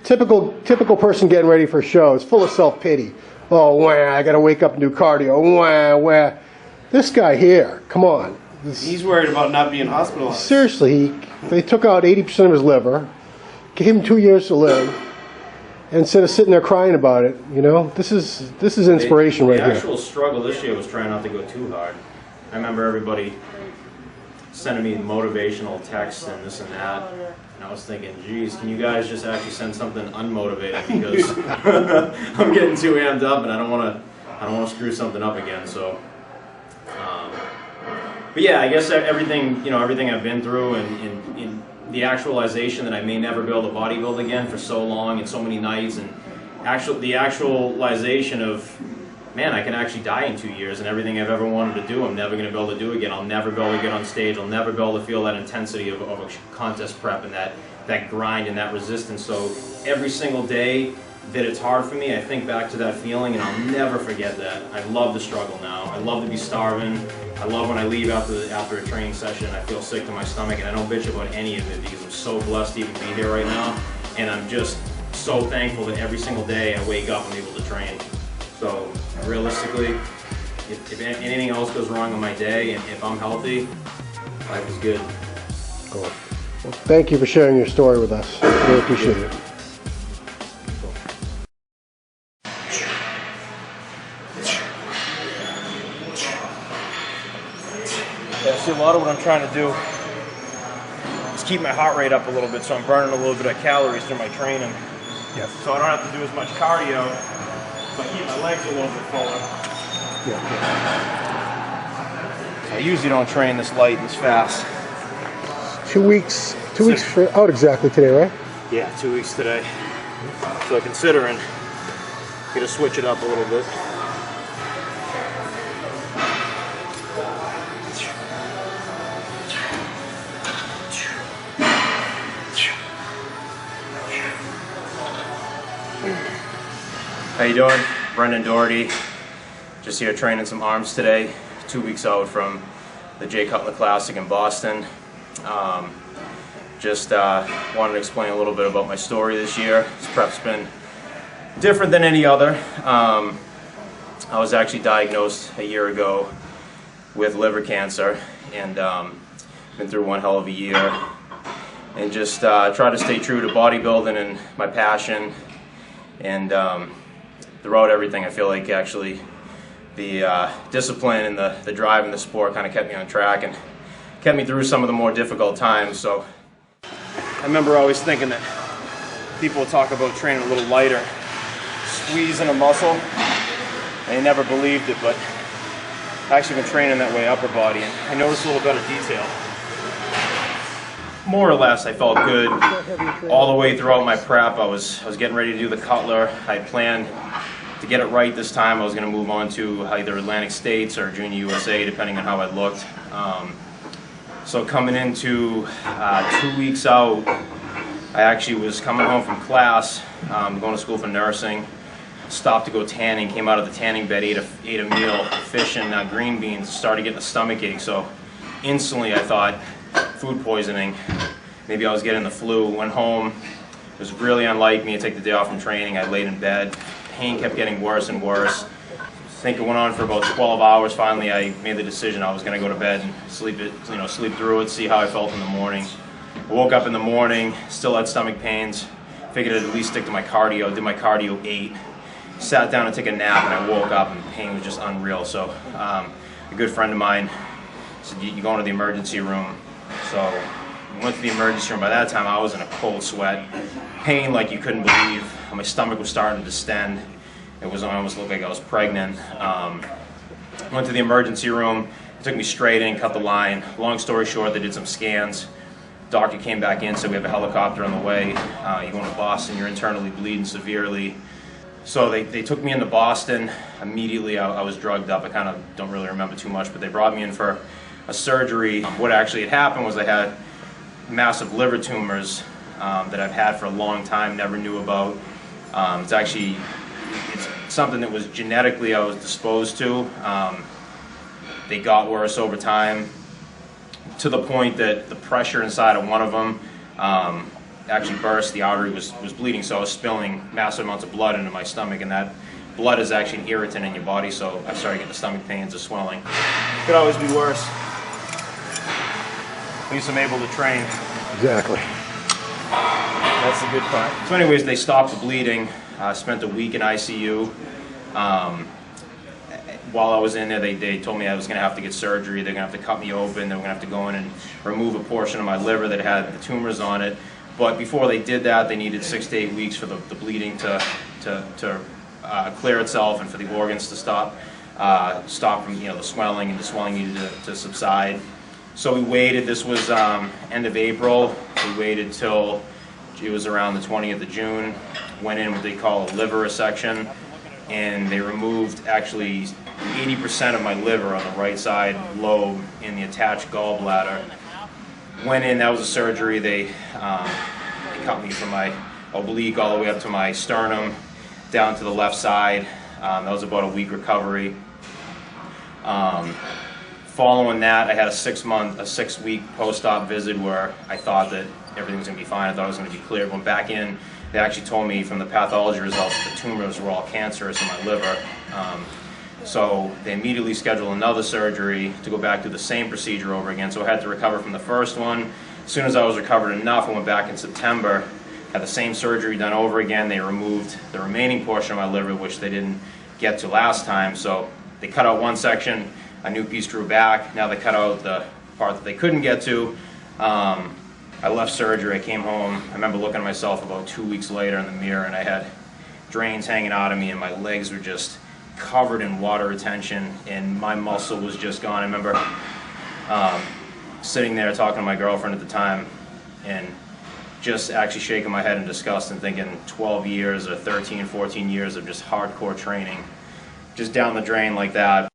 Typical person getting ready for a show is full of self-pity. Oh, wah, I got to wake up and do cardio. Wah, wah. This guy here, come on. He's worried about not being hospitalized. Seriously, they took out 80% of his liver, gave him 2 years to live, and instead of sitting there crying about it, you know, this is inspiration right here. The actual struggle this year was trying not to go too hard. I remember everybody sending me motivational texts and this and that, and I was thinking, geez, can you guys just actually send something unmotivated, because I'm getting too amped up and I don't want to screw something up again. So, but yeah, I guess everything I've been through, and in the actualization that I may never be able to bodybuild again for so long and so many nights, and the actualization of, man, I can actually die in 2 years, and everything I've ever wanted to do, I'm never going to be able to do again. I'll never be able to get on stage. I'll never be able to feel that intensity of a contest prep and that grind and that resistance. So every single day that it's hard for me, I think back to that feeling, and I'll never forget that. I love the struggle now. I love to be starving. I love when I leave after a training session, I feel sick to my stomach, and I don't bitch about any of it because I'm so blessed to even be here right now, and I'm just so thankful that every single day I wake up and I'm able to train. So realistically, if anything else goes wrong on my day, and if I'm healthy, life is good. Cool. Well, thank you for sharing your story with us. Really appreciate it. Yeah, see, a lot of what I'm trying to do is keep my heart rate up a little bit, so I'm burning a little bit of calories through my training. Yes. So I don't have to do as much cardio, so I keep my legs a little bit fuller. Yeah. I usually don't train this light and this fast. 2 weeks for out exactly today, right? Yeah, 2 weeks today. So considering, gonna switch it up a little bit. How you doing? Brendan Doherty. Just here training some arms today. 2 weeks out from the Jay Cutler Classic in Boston. Just wanted to explain a little bit about my story this year. This prep's been different than any other. I was actually diagnosed a year ago with liver cancer, and been through one hell of a year. And just try to stay true to bodybuilding and my passion. And throughout everything, I feel like actually the discipline and the drive in the sport kind of kept me on track and kept me through some of the more difficult times. So I remember always thinking that people would talk about training a little lighter, squeezing a muscle, and they never believed it, but I've actually been training that way upper body, and I noticed a little better detail. more or less, I felt good all the way throughout my prep. I was getting ready to do the Cutler. I planned to get it right this time. I was going to move on to either Atlantic States or Junior USA, depending on how I looked. So coming into 2 weeks out, I actually was coming home from class, going to school for nursing, stopped to go tanning, came out of the tanning bed, ate a meal, fish and green beans, started getting a stomach ache. So instantly I thought food poisoning, maybe I was getting the flu. Went home, it was really unlike me to take the day off from training. I laid in bed, pain kept getting worse and worse. I think it went on for about 12 hours. Finally, I made the decision I was going to go to bed and sleep through it, see how I felt in the morning. I woke up in the morning, still had stomach pains. Figured I'd at least stick to my cardio. Did my cardio 8. Sat down to take a nap, and I woke up and the pain was just unreal. So a good friend of mine said, "You go into the emergency room." So I went to the emergency room. By that time, I was in a cold sweat, pain like you couldn't believe. My stomach was starting to distend. It almost looked like I was pregnant. Went to the emergency room. Took me straight in, cut the line. Long story short, they did some scans. Doctor came back in, said we have a helicopter on the way. You're going to Boston. You're internally bleeding severely. So they took me into Boston. Immediately, I was drugged up. I kind of don't really remember too much, but they brought me in for a surgery. What actually had happened was I had massive liver tumors that I've had for a long time, never knew about. It's something that was genetically I was disposed to. They got worse over time, to the point that the pressure inside of one of them actually burst. The artery was bleeding, so I was spilling massive amounts of blood into my stomach, and that blood is actually an irritant in your body, so I started getting the stomach pains or swelling. Could always be worse. At least I'm able to train. Exactly. That's the good part. So anyways, they stopped the bleeding. I spent a week in ICU. While I was in there, they told me I was going to have to get surgery. They're going to have to cut me open. They were going to have to go in and remove a portion of my liver that had the tumors on it. But before they did that, they needed 6 to 8 weeks for the bleeding to clear itself and for the organs to stop from the swelling, and the swelling needed to subside. So we waited. This was end of April. We waited till it was around the 20th of June. Went in what they call a liver resection, and they removed actually 80% of my liver on the right side lobe in the attached gallbladder. Went in, that was a surgery. They cut me from my oblique all the way up to my sternum, down to the left side. That was about a week recovery. Following that, I had a 6-week post-op visit where I thought that everything was going to be fine. I thought it was going to be clear. Went back in. They actually told me from the pathology results that the tumors were all cancerous in my liver. So they immediately scheduled another surgery to go back through the same procedure over again. So I had to recover from the first one. As soon as I was recovered enough, I went back in September, had the same surgery done over again. They removed the remaining portion of my liver, which they didn't get to last time. So they cut out one section, a new piece grew back. Now they cut out the part that they couldn't get to. I left surgery, I came home. I remember looking at myself about 2 weeks later in the mirror, and I had drains hanging out of me, and my legs were just covered in water retention, and my muscle was just gone. I remember sitting there talking to my girlfriend at the time, and just actually shaking my head in disgust and thinking 12 years or 13, 14 years of just hardcore training, just down the drain like that.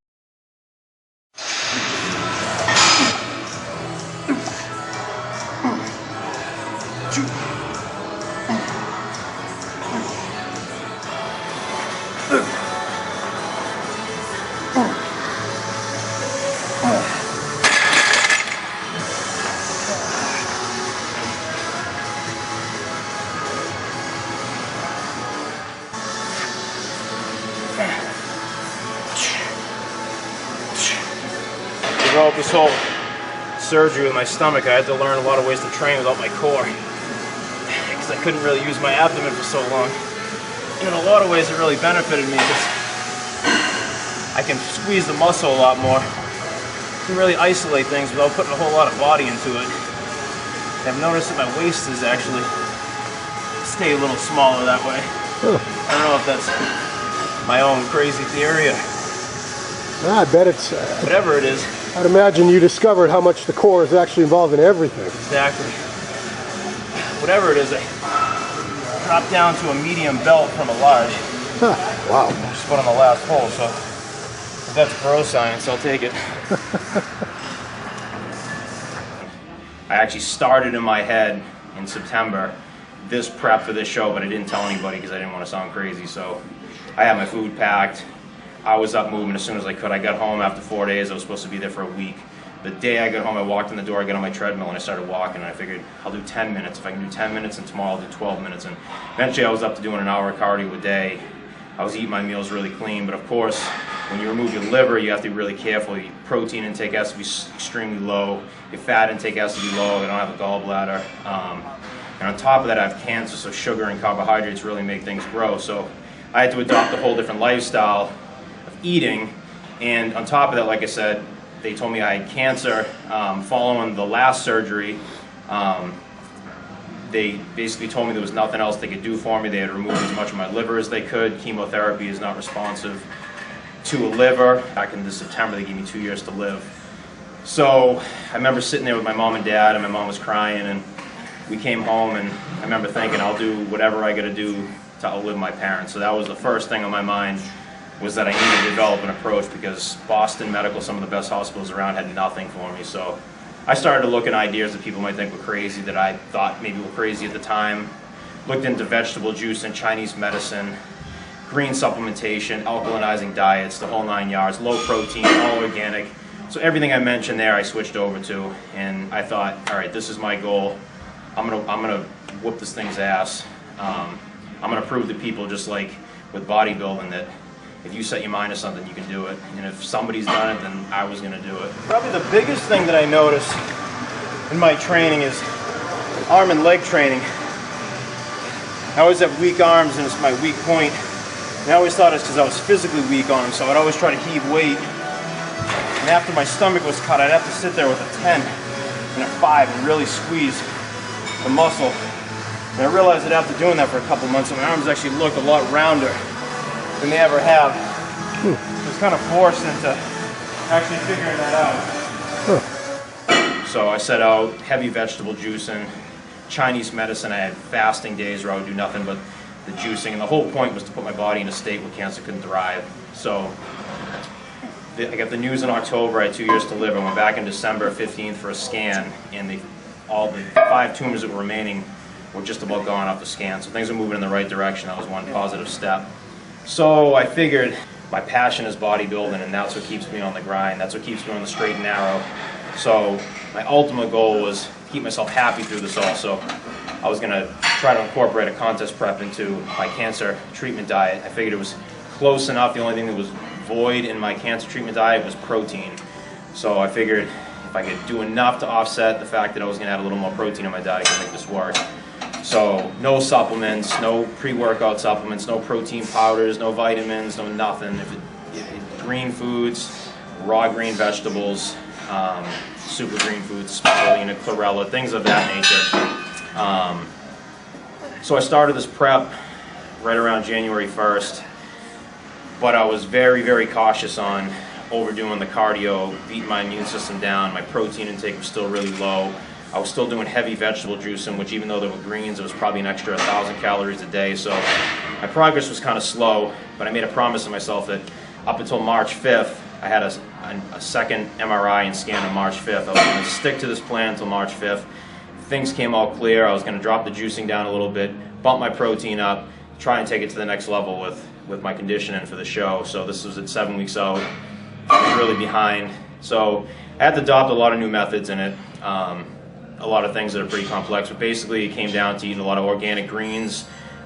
Throughout this whole surgery with my stomach, I had to learn a lot of ways to train without my core, because I couldn't really use my abdomen for so long. And in a lot of ways it really benefited me, because I can squeeze the muscle a lot more. I can really isolate things without putting a whole lot of body into it. And I've noticed that my waist is actually stay a little smaller that way. I don't know if that's my own crazy theory or I bet it's... whatever it is. I'd imagine you discovered how much the core is actually involved in everything. Exactly. Whatever it is, I dropped down to a medium belt from a large. Huh. Wow. Just put on the last hole, so if that's bro science, I'll take it. I actually started in my head in September this prep for this show, but I didn't tell anybody because I didn't want to sound crazy. So I had my food packed. I was up moving as soon as I could. I got home after 4 days. I was supposed to be there for a week. The day I got home, I walked in the door, I got on my treadmill, and I started walking, and I figured I'll do 10 minutes. If I can do 10 minutes, and tomorrow I'll do 12 minutes. And eventually I was up to doing an hour of cardio a day. I was eating my meals really clean, but of course, when you remove your liver, you have to be really careful. Your protein intake has to be extremely low. Your fat intake has to be low. I don't have a gallbladder. And on top of that, I have cancer, so sugar and carbohydrates really make things grow. So I had to adopt a whole different lifestyle eating, and on top of that, like I said, they told me I had cancer. Following the last surgery, they basically told me there was nothing else they could do for me. They had removed as much of my liver as they could. Chemotherapy is not responsive to a liver. Back in September, they gave me 2 years to live. So I remember sitting there with my mom and dad, and my mom was crying, and we came home, and I remember thinking, I'll do whatever I gotta do to outlive my parents. So that was the first thing on my mind, was that I needed to develop an approach, because Boston Medical, some of the best hospitals around, had nothing for me. So I started to look at ideas that people might think were crazy, that I thought maybe were crazy at the time. Looked into vegetable juice and Chinese medicine, green supplementation, alkalinizing diets, the whole 9 yards, low protein, all organic. So everything I mentioned there, I switched over to, and I thought, all right, this is my goal. I'm gonna whoop this thing's ass. I'm going to prove to people, just like with bodybuilding, that if you set your mind to something, you can do it. And if somebody's done it, then I was going to do it. Probably the biggest thing that I notice in my training is arm and leg training. I always have weak arms, and it's my weak point. And I always thought it's because I was physically weak on them, so I'd always try to heave weight. And after my stomach was cut, I'd have to sit there with a 10 and a 5 and really squeeze the muscle. And I realized that after doing that for a couple months, my arms actually look a lot rounder than they ever have. I was kind of forced into actually figuring that out. So I set out heavy vegetable juicing, Chinese medicine. I had fasting days where I would do nothing but the juicing, and the whole point was to put my body in a state where cancer couldn't thrive. So I got the news in October. I had 2 years to live. I went back in December 15th for a scan, and all the 5 tumors that were remaining were just about gone off the scan. So things are moving in the right direction. That was one positive step. So I figured my passion is bodybuilding, and that's what keeps me on the grind. That's what keeps me on the straight and narrow. So my ultimate goal was to keep myself happy through this all. So I was going to try to incorporate a contest prep into my cancer treatment diet. I figured it was close enough. The only thing that was void in my cancer treatment diet was protein. So I figured if I could do enough to offset the fact that I was going to add a little more protein in my diet, I could make this work. So no supplements, no pre-workout supplements, no protein powders, no vitamins, no nothing. Green foods, raw green vegetables, super green foods, spirulina, chlorella, things of that nature. So I started this prep right around January 1st, but I was very, very cautious on overdoing the cardio, beating my immune system down. My protein intake was still really low. I was still doing heavy vegetable juicing, which even though there were greens, it was probably an extra 1,000 calories a day. So my progress was kind of slow, but I made a promise to myself that up until March 5th, I had a second MRI and scan on March 5th. I was going to stick to this plan until March 5th. If things came out clear, I was going to drop the juicing down a little bit, bump my protein up, try and take it to the next level with my conditioning for the show. So this was at 7 weeks out. I was really behind. So I had to adopt a lot of new methods in it. A lot of things that are pretty complex, but basically it came down to eating a lot of organic greens,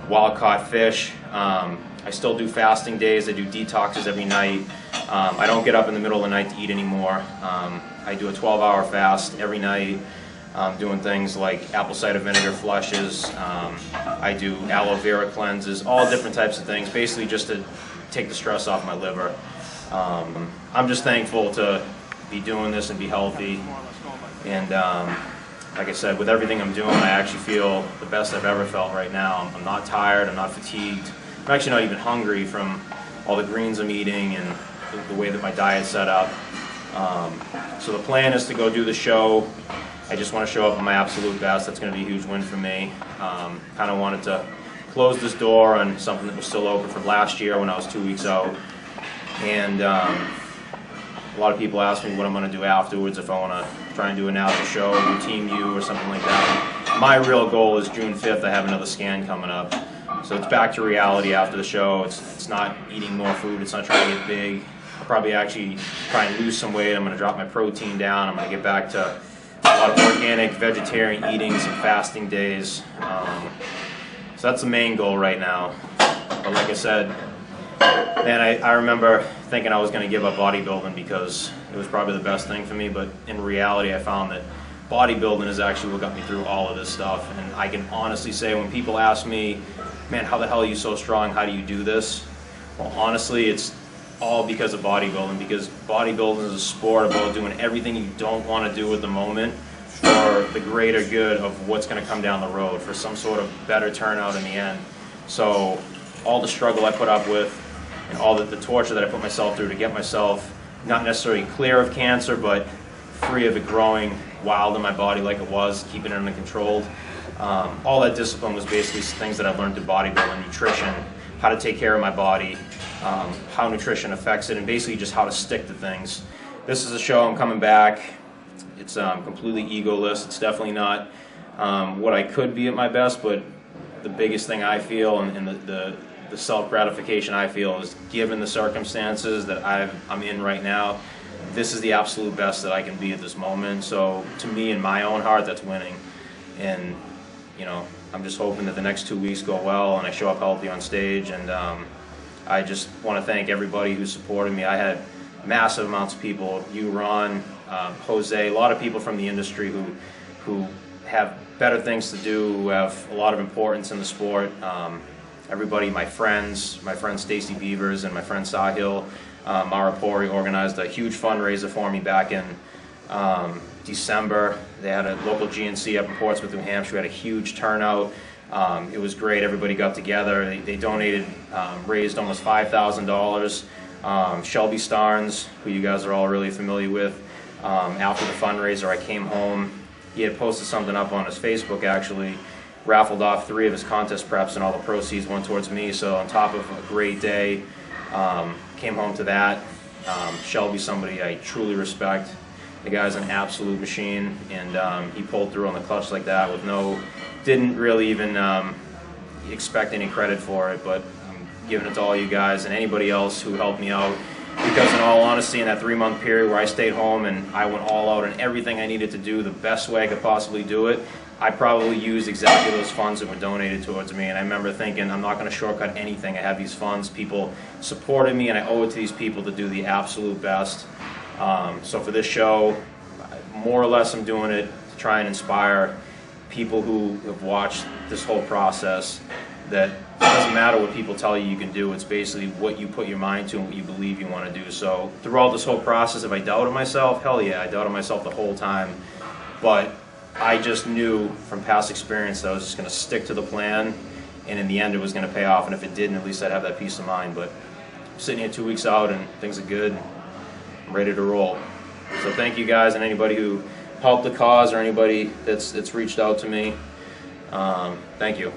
wild-caught fish. I still do fasting days. I do detoxes every night. I don't get up in the middle of the night to eat anymore. I do a 12-hour fast every night, doing things like apple cider vinegar flushes. I do aloe vera cleanses, all different types of things, basically just to take the stress off my liver. I'm just thankful to be doing this and be healthy. And like I said, with everything I'm doing, I actually feel the best I've ever felt right now. I'm not tired, I'm not fatigued. I'm actually not even hungry from all the greens I'm eating and the way that my diet's set up. So the plan is to go do the show. I just want to show up at my absolute best. That's going to be a huge win for me. Kind of wanted to close this door on something that was still open from last year when I was 2 weeks out. And a lot of people ask me what I'm going to do afterwards, if I want to try and do an after show, do Team U or something like that. My real goal is June 5th. I have another scan coming up. So it's back to reality after the show. It's not eating more food. It's not trying to get big. I'll probably actually try and lose some weight. I'm going to drop my protein down. I'm going to get back to a lot of organic, vegetarian eating, some fasting days. So that's the main goal right now. But like I said, man, I remember thinking I was going to give up bodybuilding because it was probably the best thing for me, but in reality I found that bodybuilding is actually what got me through all of this stuff. And I can honestly say, when people ask me, man, how the hell are you so strong? How do you do this? Well, honestly, it's all because of bodybuilding, because bodybuilding is a sport about doing everything you don't want to do at the moment for the greater good of what's going to come down the road, for some sort of better turnout in the end. So all the struggle I put up with and all the torture that I put myself through to get myself not necessarily clear of cancer, but free of it growing wild in my body like it was, keeping it under control. All that discipline was basically things that I learned through bodybuilding, nutrition, how to take care of my body, how nutrition affects it, and basically just how to stick to things. This is a show, I'm coming back. It's completely egoless. It's definitely not what I could be at my best, but the biggest thing I feel and the self-gratification I feel is, given the circumstances that I'm in right now, this is the absolute best that I can be at this moment. So to me, in my own heart, that's winning. And I'm just hoping that the next 2 weeks go well and I show up healthy on stage. And I just want to thank everybody who supported me. I had massive amounts of people, you, Ron, Jose, a lot of people from the industry who have better things to do, who have a lot of importance in the sport. Everybody, my friend Stacy Beavers and my friend Sahil Maripori organized a huge fundraiser for me back in December. They had a local GNC up in Portsmouth, New Hampshire. We had a huge turnout. It was great. Everybody got together. They donated, raised almost $5,000. Shelby Starnes, who you guys are all really familiar with, after the fundraiser, I came home. He had posted something up on his Facebook, actually, raffled off 3 of his contest preps, and all the proceeds went towards me. So on top of a great day, came home to that. Shelby's somebody I truly respect. The guy's an absolute machine, and he pulled through on the clutch like that with didn't really even expect any credit for it, but I'm giving it to all you guys and anybody else who helped me out. Because in all honesty, in that 3-month period where I stayed home and I went all out on everything I needed to do the best way I could possibly do it, I probably used exactly those funds that were donated towards me. And I remember thinking, I'm not going to shortcut anything. I have these funds. People supported me, and I owe it to these people to do the absolute best. So for this show, more or less I'm doing it to try and inspire people who have watched this whole process, that it doesn't matter what people tell you can do. It's basically what you put your mind to and what you believe you want to do. So throughout this whole process, if I doubted myself, hell yeah, I doubted myself the whole time. But I just knew from past experience that I was just going to stick to the plan, and in the end it was going to pay off. And if it didn't, at least I'd have that peace of mind. But I'm sitting here 2 weeks out and things are good. I'm ready to roll. So thank you guys, and anybody who helped the cause or anybody that's reached out to me. Thank you.